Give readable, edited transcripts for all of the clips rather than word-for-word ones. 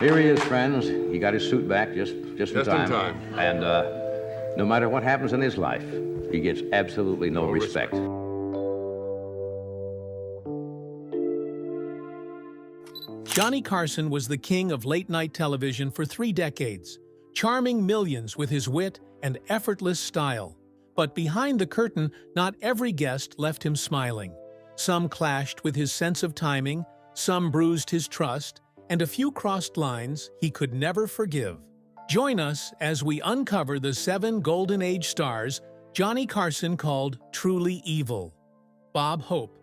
Here he is, friends. He got his suit back just in time. And no matter what happens in his life, he gets absolutely no respect. Johnny Carson was the king of late-night television for 3 decades, charming millions with his wit and effortless style. But behind the curtain, not every guest left him smiling. Some clashed with his sense of timing, some bruised his trust, and a few crossed lines he could never forgive. Join us as we uncover the 7 Golden Age stars Johnny Carson called truly evil. Bob Hope.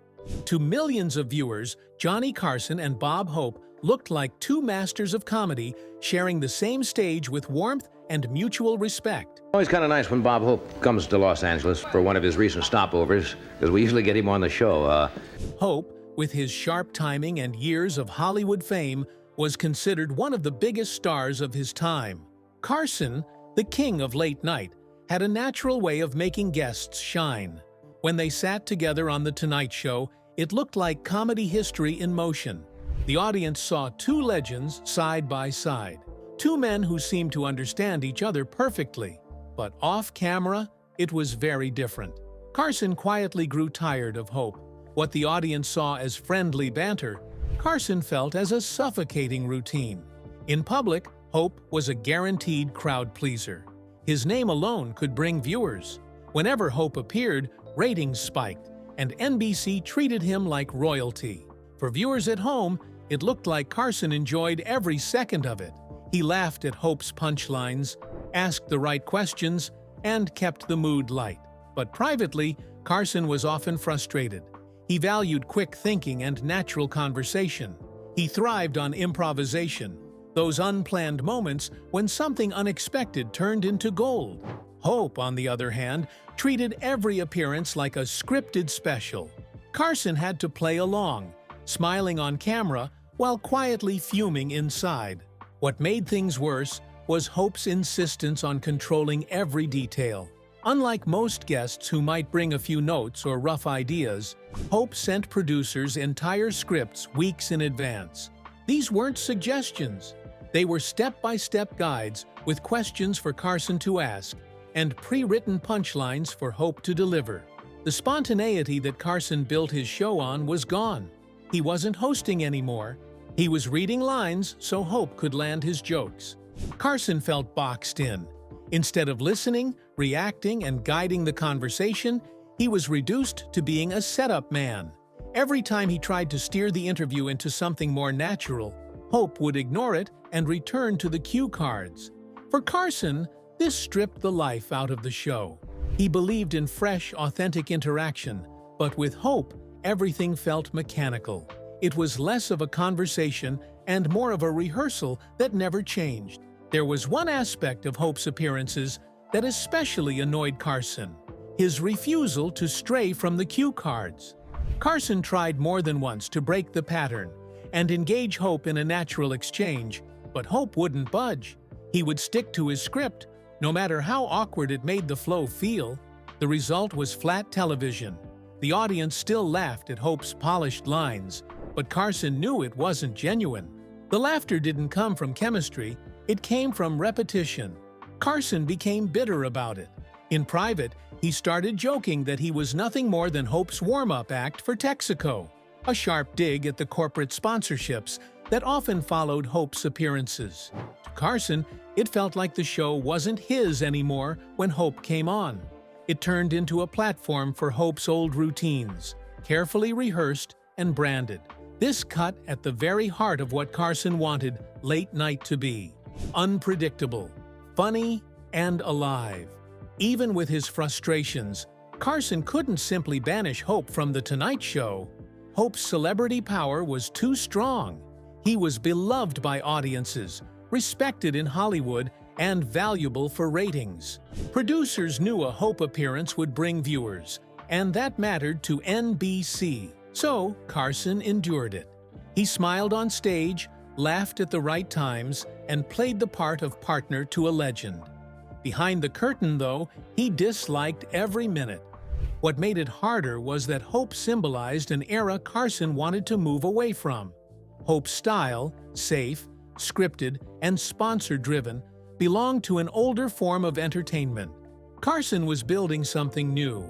To millions of viewers, Johnny Carson and Bob Hope looked like 2 masters of comedy, sharing the same stage with warmth and mutual respect. Always kind of nice when Bob Hope comes to Los Angeles for one of his recent stopovers, because we usually get him on the show. Hope, with his sharp timing and years of Hollywood fame, was considered one of the biggest stars of his time. Carson, the king of late night, had a natural way of making guests shine. When they sat together on The Tonight Show, it looked like comedy history in motion. The audience saw 2 legends side by side, 2 men who seemed to understand each other perfectly. But off camera, it was very different. Carson quietly grew tired of Hope. What the audience saw as friendly banter, Carson felt as a suffocating routine. In public, Hope was a guaranteed crowd pleaser. His name alone could bring viewers. Whenever Hope appeared, ratings spiked, and NBC treated him like royalty. For viewers at home, it looked like Carson enjoyed every second of it. He laughed at Hope's punchlines, asked the right questions, and kept the mood light. But privately, Carson was often frustrated. He valued quick thinking and natural conversation. He thrived on improvisation, those unplanned moments when something unexpected turned into gold. Hope, on the other hand, treated every appearance like a scripted special. Carson had to play along, smiling on camera while quietly fuming inside. What made things worse was Hope's insistence on controlling every detail. Unlike most guests who might bring a few notes or rough ideas, Hope sent producers entire scripts weeks in advance. These weren't suggestions. They were step-by-step guides with questions for Carson to ask and pre-written punchlines for Hope to deliver. The spontaneity that Carson built his show on was gone. He wasn't hosting anymore. He was reading lines so Hope could land his jokes. Carson felt boxed in. Instead of listening, reacting, and guiding the conversation, he was reduced to being a setup man. Every time he tried to steer the interview into something more natural, Hope would ignore it and return to the cue cards. For Carson, this stripped the life out of the show. He believed in fresh, authentic interaction, but with Hope, everything felt mechanical. It was less of a conversation and more of a rehearsal that never changed. There was one aspect of Hope's appearances that especially annoyed Carson: his refusal to stray from the cue cards. Carson tried more than once to break the pattern and engage Hope in a natural exchange, but Hope wouldn't budge. He would stick to his script, no matter how awkward it made the flow feel. The result was flat television. The audience still laughed at Hope's polished lines, but Carson knew it wasn't genuine. The laughter didn't come from chemistry, it came from repetition. Carson became bitter about it. In private, he started joking that he was nothing more than Hope's warm-up act for Texaco, a sharp dig at the corporate sponsorships that often followed Hope's appearances. To Carson, it felt like the show wasn't his anymore when Hope came on. It turned into a platform for Hope's old routines, carefully rehearsed and branded. This cut at the very heart of what Carson wanted late night to be: unpredictable, funny, and alive. Even with his frustrations, Carson couldn't simply banish Hope from The Tonight Show. Hope's celebrity power was too strong. He was beloved by audiences, respected in Hollywood, and valuable for ratings. Producers knew a Hope appearance would bring viewers, and that mattered to NBC. So Carson endured it. He smiled on stage, laughed at the right times, and played the part of partner to a legend. Behind the curtain, though, he disliked every minute. What made it harder was that Hope symbolized an era Carson wanted to move away from. Hope's style, safe, scripted, and sponsor-driven, belonged to an older form of entertainment. Carson was building something new.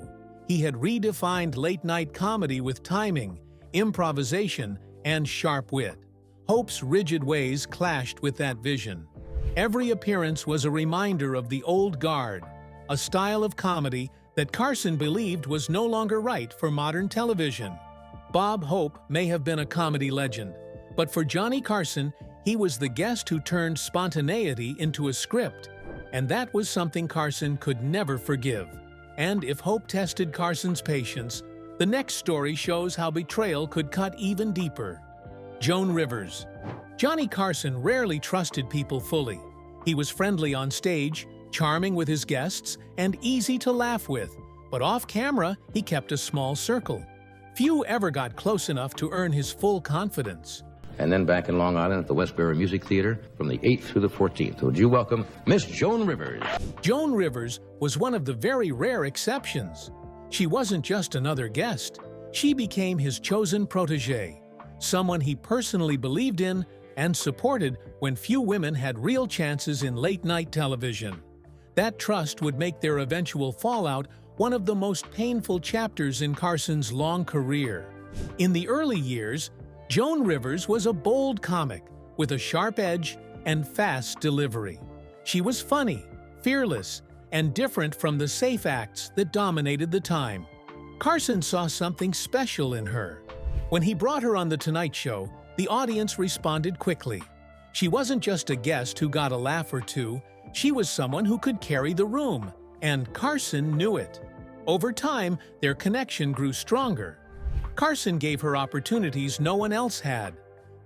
He had redefined late-night comedy with timing, improvisation, and sharp wit. Hope's rigid ways clashed with that vision. Every appearance was a reminder of the old guard, a style of comedy that Carson believed was no longer right for modern television. Bob Hope may have been a comedy legend, but for Johnny Carson, he was the guest who turned spontaneity into a script, and that was something Carson could never forgive. And if Hope tested Carson's patience, the next story shows how betrayal could cut even deeper. Joan Rivers. Johnny Carson rarely trusted people fully. He was friendly on stage, charming with his guests, and easy to laugh with, but off-camera, he kept a small circle. Few ever got close enough to earn his full confidence. And then back in Long Island at the Westbury Music Theater from the 8th through the 14th. Would you welcome Miss Joan Rivers? Joan Rivers was one of the very rare exceptions. She wasn't just another guest. She became his chosen protégé, someone he personally believed in and supported when few women had real chances in late-night television. That trust would make their eventual fallout one of the most painful chapters in Carson's long career. In the early years, Joan Rivers was a bold comic with a sharp edge and fast delivery. She was funny, fearless, and different from the safe acts that dominated the time. Carson saw something special in her. When he brought her on The Tonight Show, the audience responded quickly. She wasn't just a guest who got a laugh or two, she was someone who could carry the room, and Carson knew it. Over time, their connection grew stronger. Carson gave her opportunities no one else had.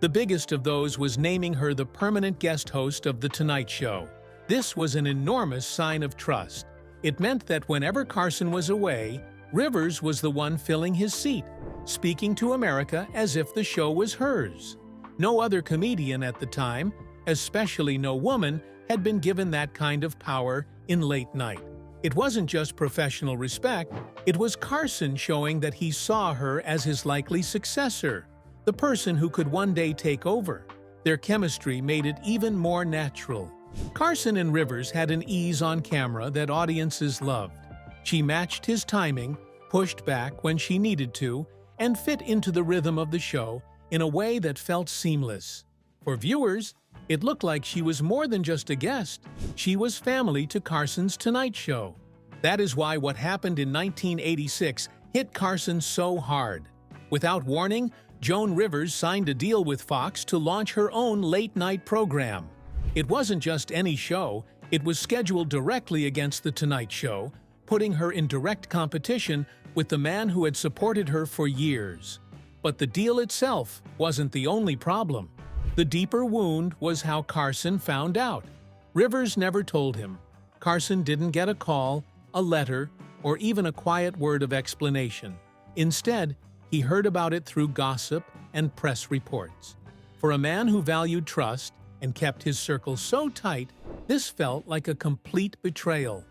The biggest of those was naming her the permanent guest host of The Tonight Show. This was an enormous sign of trust. It meant that whenever Carson was away, Rivers was the one filling his seat, speaking to America as if the show was hers. No other comedian at the time, especially no woman, had been given that kind of power in late night. It wasn't just professional respect, it was Carson showing that he saw her as his likely successor, the person who could one day take over. Their chemistry made it even more natural. Carson and Rivers had an ease on camera that audiences loved. She matched his timing, pushed back when she needed to, and fit into the rhythm of the show in a way that felt seamless. For viewers, it looked like she was more than just a guest. She was family to Carson's Tonight Show. That is why what happened in 1986 hit Carson so hard. Without warning, Joan Rivers signed a deal with Fox to launch her own late-night program. It wasn't just any show, it was scheduled directly against The Tonight Show, putting her in direct competition with the man who had supported her for years. But the deal itself wasn't the only problem. The deeper wound was how Carson found out. Rivers never told him. Carson didn't get a call, a letter, or even a quiet word of explanation. Instead, he heard about it through gossip and press reports. For a man who valued trust and kept his circle so tight, this felt like a complete betrayal.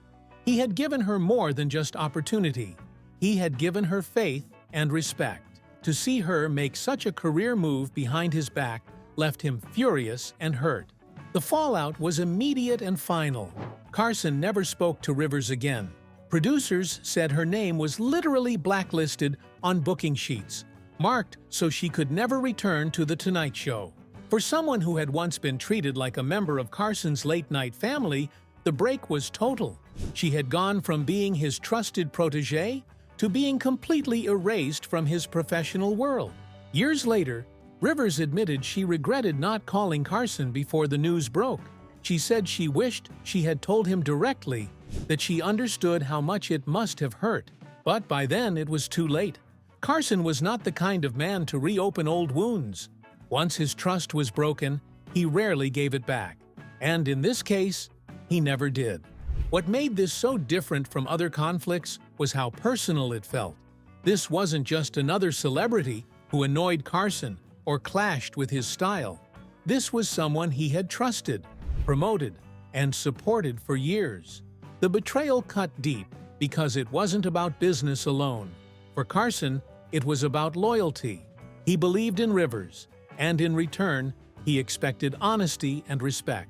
He had given her more than just opportunity. He had given her faith and respect. To see her make such a career move behind his back left him furious and hurt. The fallout was immediate and final. Carson never spoke to Rivers again. Producers said her name was literally blacklisted on booking sheets, marked so she could never return to The Tonight Show. For someone who had once been treated like a member of Carson's late-night family, the break was total. She had gone from being his trusted protégé to being completely erased from his professional world. Years later, Rivers admitted she regretted not calling Carson before the news broke. She said she wished she had told him directly, that she understood how much it must have hurt. But by then it was too late. Carson was not the kind of man to reopen old wounds. Once his trust was broken, he rarely gave it back. And in this case, he never did. What made this so different from other conflicts was how personal it felt. This wasn't just another celebrity who annoyed Carson or clashed with his style. This was someone he had trusted, promoted, and supported for years. The betrayal cut deep because it wasn't about business alone. For Carson, it was about loyalty. He believed in Rivers, and in return, He expected honesty and respect.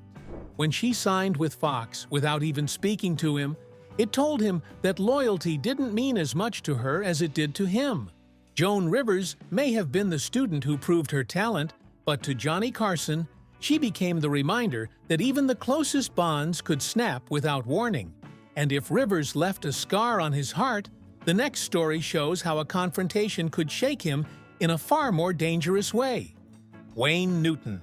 When she signed with Fox without even speaking to him, it told him that loyalty didn't mean as much to her as it did to him. Joan Rivers may have been the student who proved her talent, but to Johnny Carson, she became the reminder that even the closest bonds could snap without warning. And if Rivers left a scar on his heart, the next story shows how a confrontation could shake him in a far more dangerous way. Wayne Newton.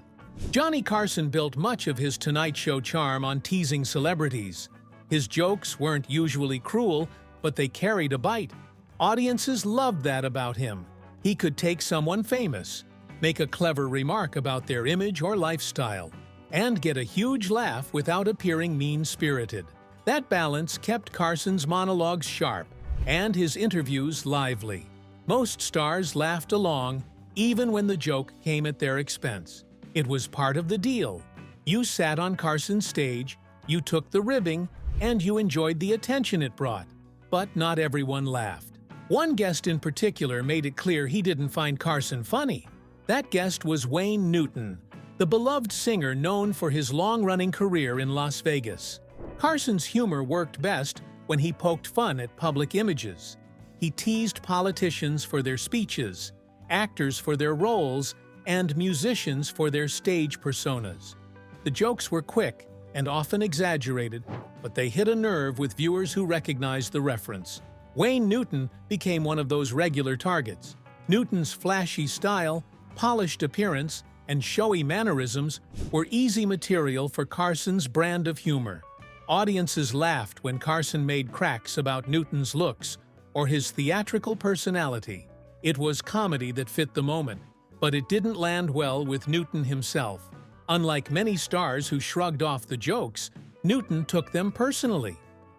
Johnny Carson built much of his Tonight Show charm on teasing celebrities. His jokes weren't usually cruel, but they carried a bite. Audiences loved that about him. He could take someone famous, make a clever remark about their image or lifestyle, and get a huge laugh without appearing mean-spirited. That balance kept Carson's monologues sharp and his interviews lively. Most stars laughed along, even when the joke came at their expense. It was part of the deal. You sat on Carson's stage, you took the ribbing, and you enjoyed the attention it brought. But not everyone laughed. One guest in particular made it clear he didn't find Carson funny. That guest was Wayne Newton, the beloved singer known for his long-running career in Las Vegas. Carson's humor worked best when he poked fun at public images. He teased politicians for their speeches, actors for their roles, and musicians for their stage personas. The jokes were quick and often exaggerated, but they hit a nerve with viewers who recognized the reference. Wayne Newton became one of those regular targets. Newton's flashy style, polished appearance, and showy mannerisms were easy material for Carson's brand of humor. Audiences laughed when Carson made cracks about Newton's looks or his theatrical personality. It was comedy that fit the moment, but it didn't land well with Newton himself. Unlike many stars who shrugged off the jokes, Newton took them personally.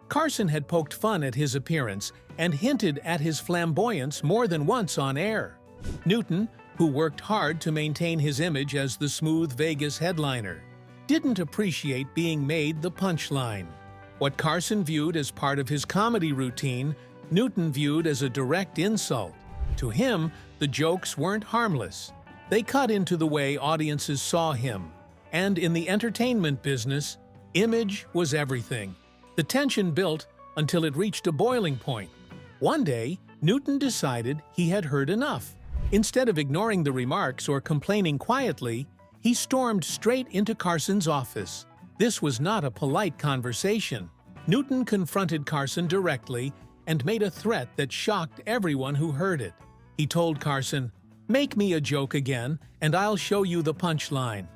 Carson had poked fun at his appearance and hinted at his flamboyance more than once on air. Newton, who worked hard to maintain his image as the smooth Vegas headliner, didn't appreciate being made the punchline. What Carson viewed as part of his comedy routine, Newton viewed as a direct insult. To him, the jokes weren't harmless. They cut into the way audiences saw him. And in the entertainment business, image was everything. The tension built until it reached a boiling point. One day, Newton decided he had heard enough. Instead of ignoring the remarks or complaining quietly, he stormed straight into Carson's office. This was not a polite conversation. Newton confronted Carson directly and made a threat that shocked everyone who heard it. He told Carson, "Make me a joke again, and I'll show you the punchline."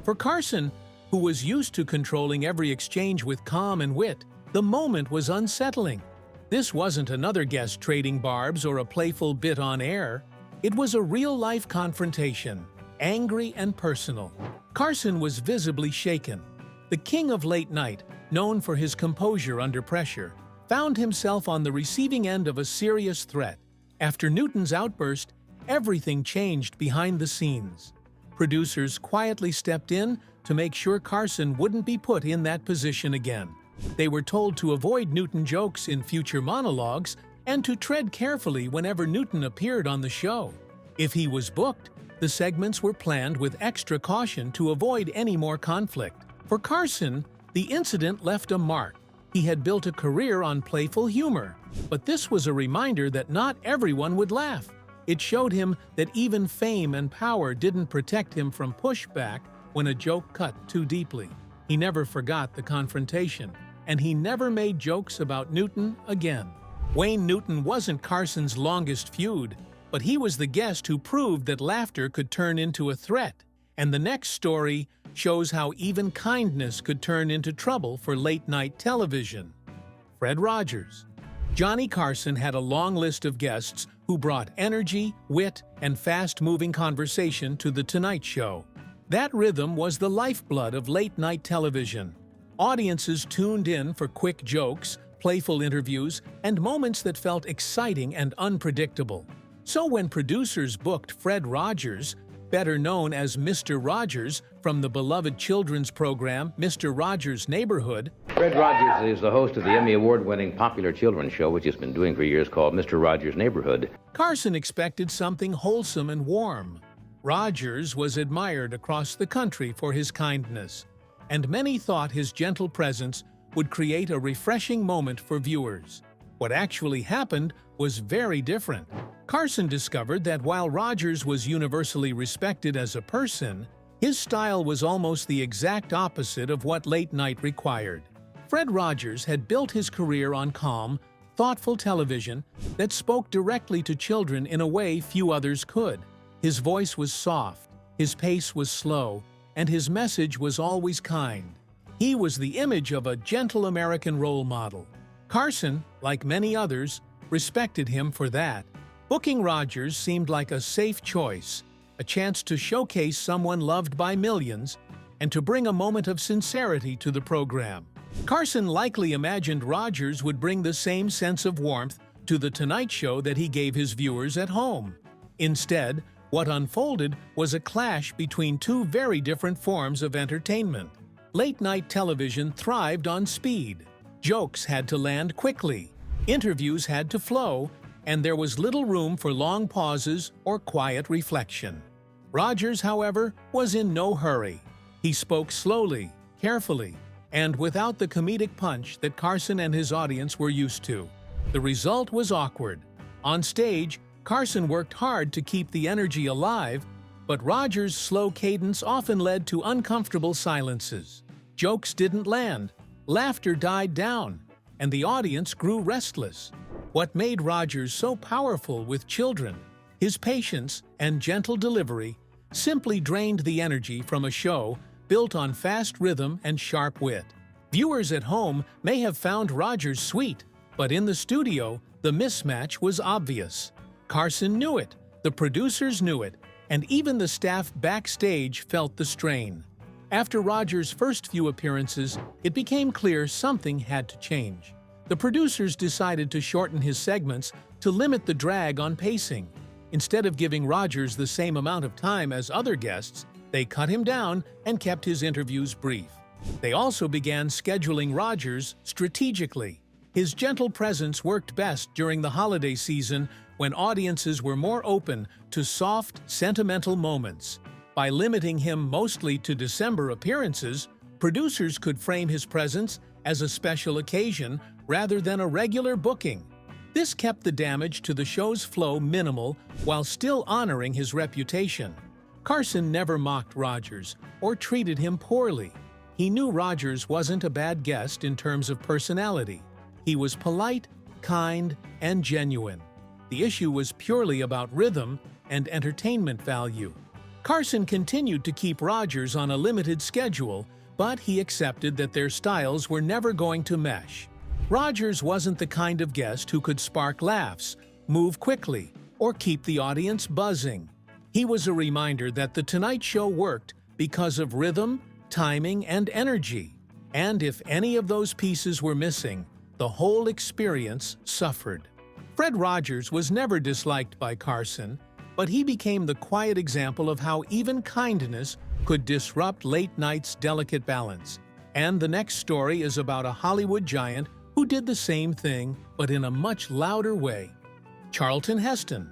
For Carson, who was used to controlling every exchange with calm and wit, the moment was unsettling. This wasn't another guest trading barbs or a playful bit on air. It was a real-life confrontation, angry and personal. Carson was visibly shaken. The king of late night, known for his composure under pressure, found himself on the receiving end of a serious threat. After Newton's outburst, everything changed behind the scenes. Producers quietly stepped in to make sure Carson wouldn't be put in that position again. They were told to avoid Newton jokes in future monologues and to tread carefully whenever Newton appeared on the show. If he was booked, the segments were planned with extra caution to avoid any more conflict. For Carson, the incident left a mark. He had built a career on playful humor, but this was a reminder that not everyone would laugh. It showed him that even fame and power didn't protect him from pushback when a joke cut too deeply. He never forgot the confrontation, and he never made jokes about Newton again. Wayne Newton wasn't Carson's longest feud, but he was the guest who proved that laughter could turn into a threat. And the next story shows how even kindness could turn into trouble for late-night television. Fred Rogers. Johnny Carson had a long list of guests who brought energy, wit, and fast-moving conversation to The Tonight Show. That rhythm was the lifeblood of late-night television. Audiences tuned in for quick jokes, playful interviews, and moments that felt exciting and unpredictable. So when producers booked Fred Rogers, better known as Mr. Rogers, from the beloved children's program Mr. Rogers' Neighborhood. Fred Rogers is the host of the Emmy Award-winning popular children's show, which he's been doing for years, called Mr. Rogers' Neighborhood. Carson expected something wholesome and warm. Rogers was admired across the country for his kindness, and many thought his gentle presence would create a refreshing moment for viewers. What actually happened was very different. Carson discovered that while Rogers was universally respected as a person, his style was almost the exact opposite of what late night required. Fred Rogers had built his career on calm, thoughtful television that spoke directly to children in a way few others could. His voice was soft, his pace was slow, and his message was always kind. He was the image of a gentle American role model. Carson, like many others, respected him for that. Booking Rogers seemed like a safe choice, a chance to showcase someone loved by millions and to bring a moment of sincerity to the program. Carson likely imagined Rogers would bring the same sense of warmth to The Tonight Show that he gave his viewers at home. Instead, what unfolded was a clash between two very different forms of entertainment. Late-night television thrived on speed. Jokes had to land quickly, interviews had to flow, and there was little room for long pauses or quiet reflection. Rogers, however, was in no hurry. He spoke slowly, carefully, and without the comedic punch that Carson and his audience were used to. The result was awkward. On stage, Carson worked hard to keep the energy alive, but Rogers' slow cadence often led to uncomfortable silences. Jokes didn't land, laughter died down, and the audience grew restless. What made Rogers so powerful with children, his patience and gentle delivery, simply drained the energy from a show built on fast rhythm and sharp wit. Viewers at home may have found Rogers sweet, but in the studio, the mismatch was obvious. Carson knew it, the producers knew it, and even the staff backstage felt the strain. After Rogers' first few appearances, it became clear something had to change. The producers decided to shorten his segments to limit the drag on pacing. Instead of giving Rogers the same amount of time as other guests, they cut him down and kept his interviews brief. They also began scheduling Rogers strategically. His gentle presence worked best during the holiday season when audiences were more open to soft, sentimental moments. By limiting him mostly to December appearances, producers could frame his presence as a special occasion rather than a regular booking. This kept the damage to the show's flow minimal while still honoring his reputation. Carson never mocked Rogers or treated him poorly. He knew Rogers wasn't a bad guest in terms of personality. He was polite, kind, and genuine. The issue was purely about rhythm and entertainment value. Carson continued to keep Rogers on a limited schedule, but he accepted that their styles were never going to mesh. Rogers wasn't the kind of guest who could spark laughs, move quickly, or keep the audience buzzing. He was a reminder that The Tonight Show worked because of rhythm, timing, and energy. And if any of those pieces were missing, the whole experience suffered. Fred Rogers was never disliked by Carson, but he became the quiet example of how even kindness could disrupt late night's delicate balance. And the next story is about a Hollywood giant who did the same thing, but in a much louder way. Charlton Heston.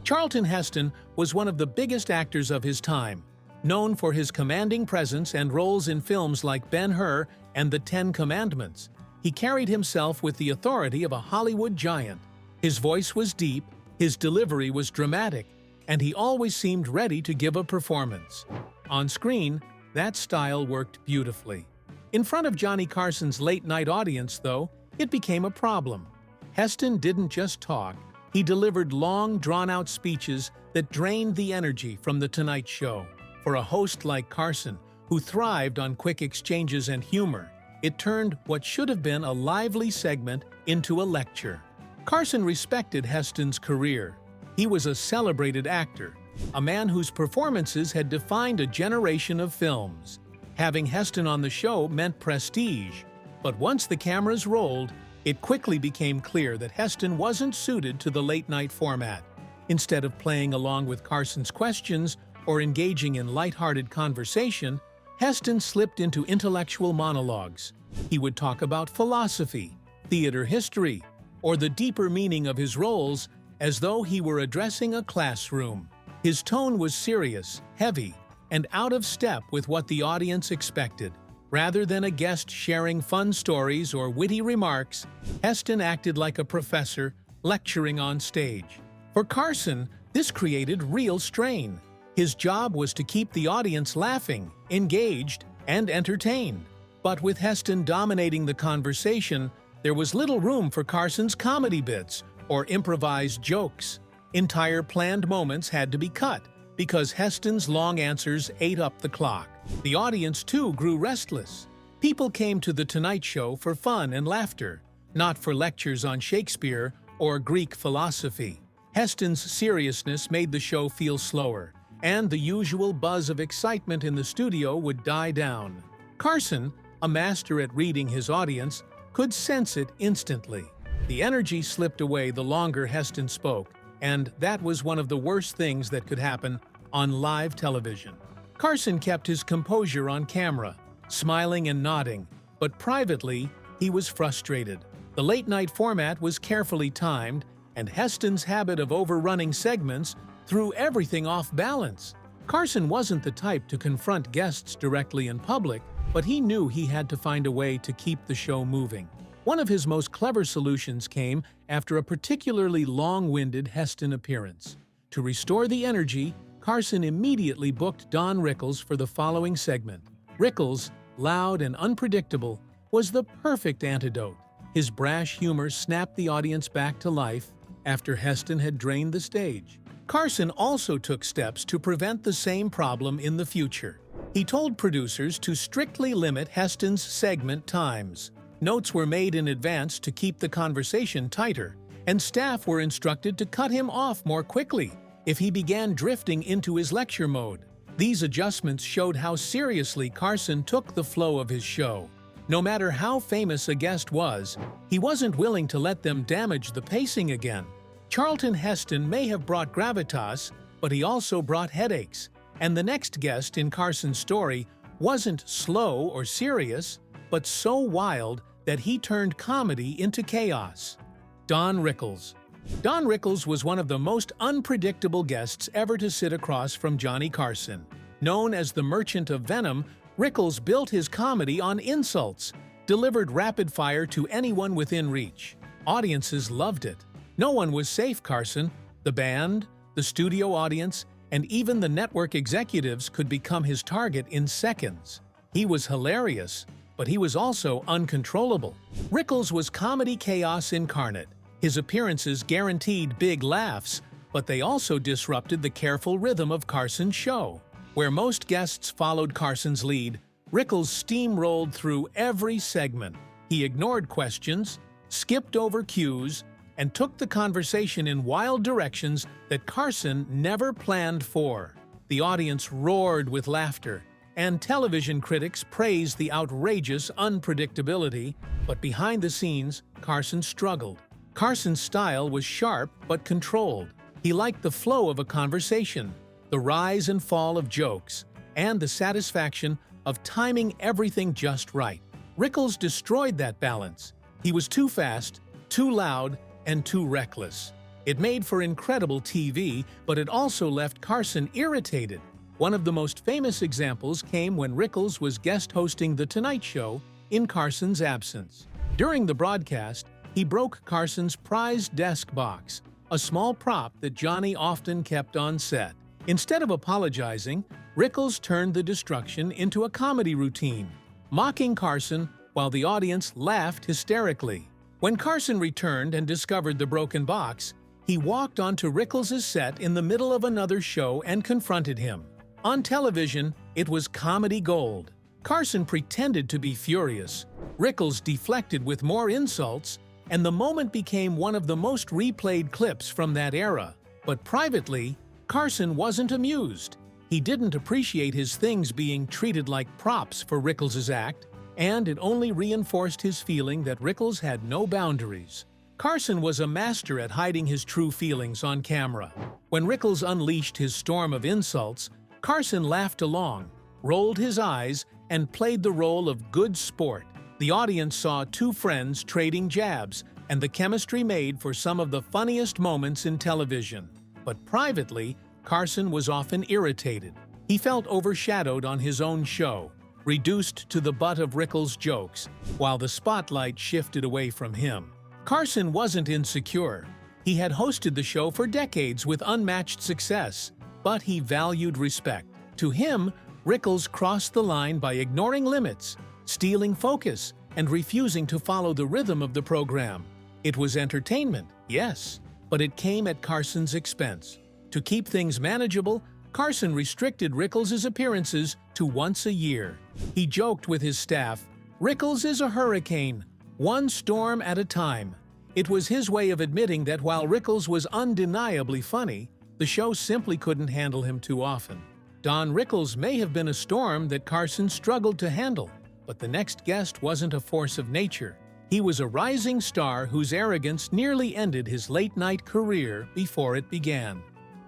Charlton Heston was one of the biggest actors of his time, known for his commanding presence and roles in films like Ben-Hur and The Ten Commandments. He carried himself with the authority of a Hollywood giant. His voice was deep, his delivery was dramatic, and he always seemed ready to give a performance. On screen, that style worked beautifully. In front of Johnny Carson's late-night audience, though, it became a problem. Heston didn't just talk, he delivered long, drawn-out speeches that drained the energy from The Tonight Show. For a host like Carson, who thrived on quick exchanges and humor, it turned what should have been a lively segment into a lecture. Carson respected Heston's career. He was a celebrated actor, a man whose performances had defined a generation of films. Having Heston on the show meant prestige, but once the cameras rolled, it quickly became clear that Heston wasn't suited to the late-night format. Instead of playing along with Carson's questions or engaging in lighthearted conversation, Heston slipped into intellectual monologues. He would talk about philosophy, theater history, or the deeper meaning of his roles as though he were addressing a classroom. His tone was serious, heavy, and out of step with what the audience expected. Rather than a guest sharing fun stories or witty remarks, Heston acted like a professor lecturing on stage. For Carson, this created real strain. His job was to keep the audience laughing, engaged, and entertained. But with Heston dominating the conversation, there was little room for Carson's comedy bits or improvised jokes. Entire planned moments had to be cut because Heston's long answers ate up the clock. The audience, too, grew restless. People came to The Tonight Show for fun and laughter, not for lectures on Shakespeare or Greek philosophy. Heston's seriousness made the show feel slower, and the usual buzz of excitement in the studio would die down. Carson, a master at reading his audience, could sense it instantly. The energy slipped away the longer Heston spoke, and that was one of the worst things that could happen on live television. Carson kept his composure on camera, smiling and nodding, but privately, he was frustrated. The late-night format was carefully timed, and Heston's habit of overrunning segments threw everything off balance. Carson wasn't the type to confront guests directly in public, but he knew he had to find a way to keep the show moving. One of his most clever solutions came after a particularly long-winded Heston appearance. To restore the energy, Carson immediately booked Don Rickles for the following segment. Rickles, loud and unpredictable, was the perfect antidote. His brash humor snapped the audience back to life after Heston had drained the stage. Carson also took steps to prevent the same problem in the future. He told producers to strictly limit Heston's segment times. Notes were made in advance to keep the conversation tighter, and staff were instructed to cut him off more quickly if he began drifting into his lecture mode. These adjustments showed how seriously Carson took the flow of his show. No matter how famous a guest was, he wasn't willing to let them damage the pacing again. Charlton Heston may have brought gravitas, but he also brought headaches. And the next guest in Carson's story wasn't slow or serious, but so wild that he turned comedy into chaos. Don Rickles. Don Rickles was one of the most unpredictable guests ever to sit across from Johnny Carson. Known as the Merchant of Venom, Rickles built his comedy on insults, delivered rapid fire to anyone within reach. Audiences loved it. No one was safe, Carson. The band, the studio audience, and even the network executives could become his target in seconds. He was hilarious, but he was also uncontrollable. Rickles was comedy chaos incarnate. His appearances guaranteed big laughs, but they also disrupted the careful rhythm of Carson's show. Where most guests followed Carson's lead, Rickles steamrolled through every segment. He ignored questions, skipped over cues, and took the conversation in wild directions that Carson never planned for. The audience roared with laughter, and television critics praised the outrageous unpredictability, but behind the scenes, Carson struggled. Carson's style was sharp but controlled. He liked the flow of a conversation, the rise and fall of jokes, and the satisfaction of timing everything just right. Rickles destroyed that balance. He was too fast, too loud, and too reckless. It made for incredible TV, but it also left Carson irritated. One of the most famous examples came when Rickles was guest hosting The Tonight Show in Carson's absence. During the broadcast, he broke Carson's prized desk box, a small prop that Johnny often kept on set. Instead of apologizing, Rickles turned the destruction into a comedy routine, mocking Carson while the audience laughed hysterically. When Carson returned and discovered the broken box, he walked onto Rickles' set in the middle of another show and confronted him. On television, it was comedy gold. Carson pretended to be furious. Rickles deflected with more insults, and the moment became one of the most replayed clips from that era. But privately, Carson wasn't amused. He didn't appreciate his things being treated like props for Rickles' act, and it only reinforced his feeling that Rickles had no boundaries. Carson was a master at hiding his true feelings on camera. When Rickles unleashed his storm of insults, Carson laughed along, rolled his eyes, and played the role of good sport. The audience saw two friends trading jabs, and the chemistry made for some of the funniest moments in television. But privately, Carson was often irritated. He felt overshadowed on his own show, reduced to the butt of Rickles' jokes, while the spotlight shifted away from him. Carson wasn't insecure. He had hosted the show for decades with unmatched success, but he valued respect. To him, Rickles crossed the line by ignoring limits, stealing focus, and refusing to follow the rhythm of the program. It was entertainment, yes, but it came at Carson's expense. To keep things manageable, Carson restricted Rickles' appearances to once a year. He joked with his staff, "Rickles is a hurricane, one storm at a time." It was his way of admitting that while Rickles was undeniably funny, the show simply couldn't handle him too often. Don Rickles may have been a storm that Carson struggled to handle, but the next guest wasn't a force of nature. He was a rising star whose arrogance nearly ended his late-night career before it began.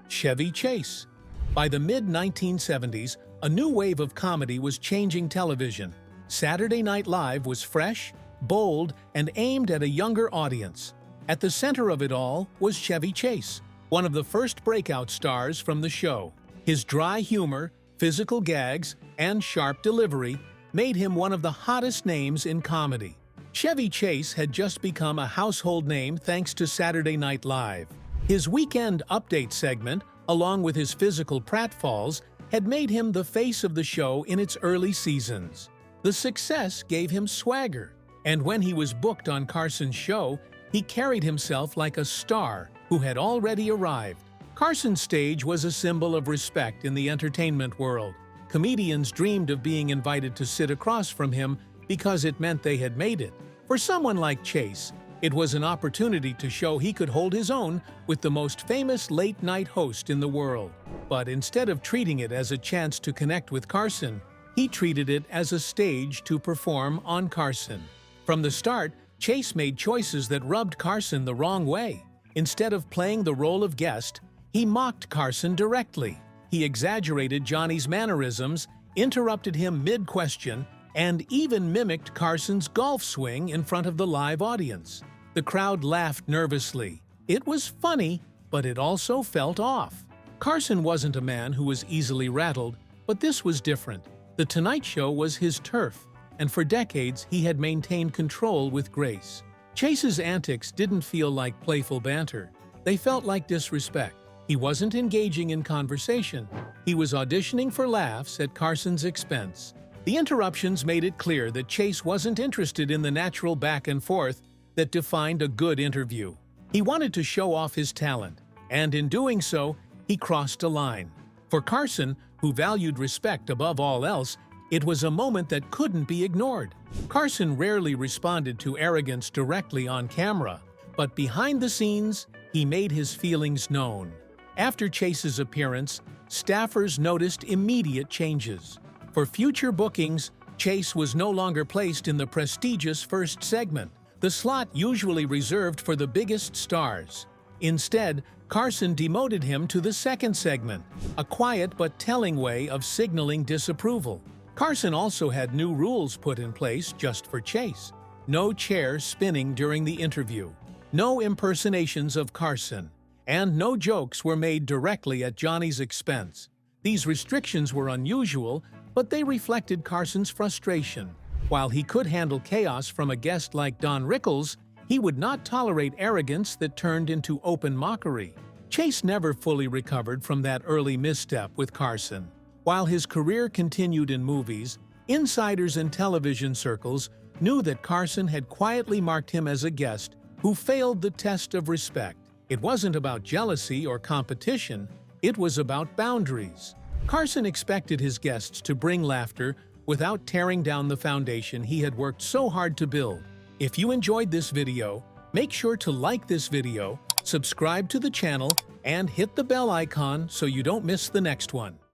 Chevy Chase. By the mid-1970s, a new wave of comedy was changing television. Saturday Night Live was fresh, bold, and aimed at a younger audience. At the center of it all was Chevy Chase, one of the first breakout stars from the show. His dry humor, physical gags, and sharp delivery made him one of the hottest names in comedy. Chevy Chase had just become a household name thanks to Saturday Night Live. His weekend update segment, along with his physical pratfalls, had made him the face of the show in its early seasons. The success gave him swagger, and when he was booked on Carson's show, he carried himself like a star who had already arrived. Carson's stage was a symbol of respect in the entertainment world. Comedians dreamed of being invited to sit across from him because it meant they had made it. For someone like Chase, it was an opportunity to show he could hold his own with the most famous late-night host in the world. But instead of treating it as a chance to connect with Carson, he treated it as a stage to perform on Carson. From the start, Chase made choices that rubbed Carson the wrong way. Instead of playing the role of guest, he mocked Carson directly. He exaggerated Johnny's mannerisms, interrupted him mid-question, and even mimicked Carson's golf swing in front of the live audience. The crowd laughed nervously. It was funny, but it also felt off. Carson wasn't a man who was easily rattled, but this was different. The Tonight Show was his turf, and for decades he had maintained control with grace. Chase's antics didn't feel like playful banter. They felt like disrespect. He wasn't engaging in conversation. He was auditioning for laughs at Carson's expense. The interruptions made it clear that Chase wasn't interested in the natural back and forth that defined a good interview. He wanted to show off his talent, and in doing so, he crossed a line. For Carson, who valued respect above all else, it was a moment that couldn't be ignored. Carson rarely responded to arrogance directly on camera, but behind the scenes, he made his feelings known. After Chase's appearance, staffers noticed immediate changes. For future bookings, Chase was no longer placed in the prestigious first segment, the slot usually reserved for the biggest stars. Instead, Carson demoted him to the second segment, a quiet but telling way of signaling disapproval. Carson also had new rules put in place just for Chase. No chair spinning during the interview, no impersonations of Carson, and no jokes were made directly at Johnny's expense. These restrictions were unusual, but they reflected Carson's frustration. While he could handle chaos from a guest like Don Rickles, he would not tolerate arrogance that turned into open mockery. Chase never fully recovered from that early misstep with Carson. While his career continued in movies, insiders in television circles knew that Carson had quietly marked him as a guest who failed the test of respect. It wasn't about jealousy or competition, it was about boundaries. Carson expected his guests to bring laughter without tearing down the foundation he had worked so hard to build. If you enjoyed this video, make sure to like this video, subscribe to the channel, and hit the bell icon so you don't miss the next one.